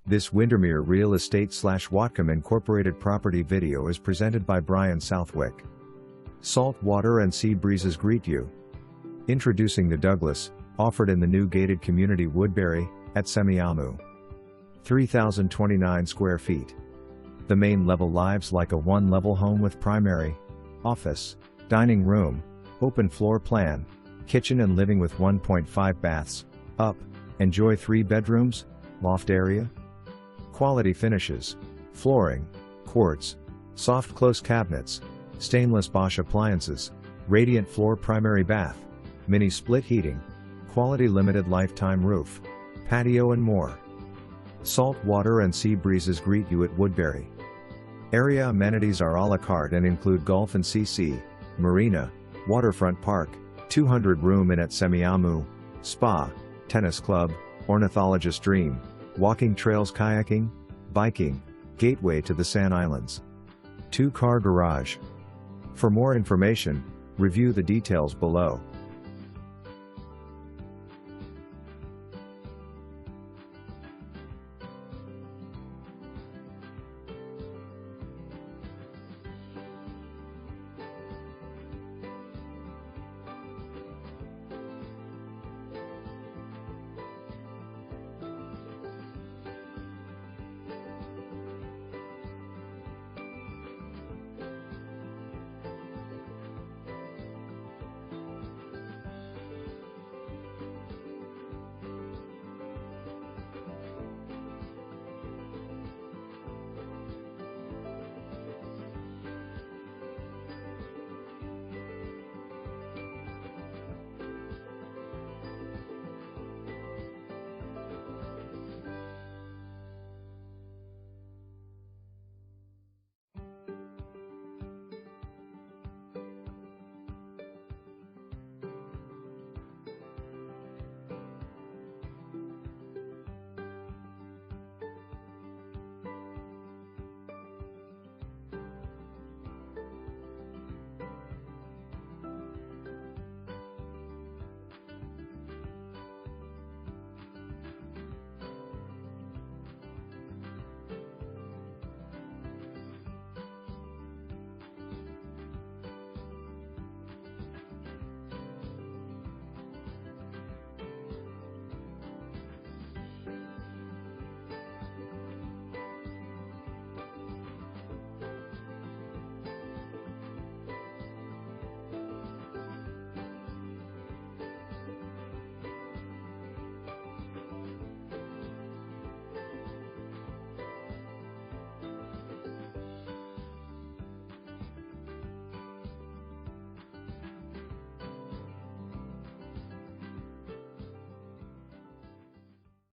This Windermere Real Estate / Whatcom Incorporated property video is presented by Brian Southwick. Salt water and sea breezes greet you. Introducing the Douglas, offered in the new gated community Woodberry, at Semiahmoo. 3,029 square feet. The main level lives like a one-level home with primary, office, dining room, open floor plan, kitchen and living with 1.5 baths, enjoy 3 bedrooms, loft area. Quality finishes, flooring, quartz, soft close cabinets, stainless Bosch appliances, radiant floor primary bath, mini split heating, quality limited lifetime roof, patio and more. Salt water and sea breezes greet you at Woodberry. Area amenities are a la carte and include golf and CC, Marina, waterfront park, 200-room inn at Semiahmoo, spa, tennis club, ornithologist dream, walking trails, kayaking, biking, gateway to the Sand Islands. 2-car garage. For more information, review the details below.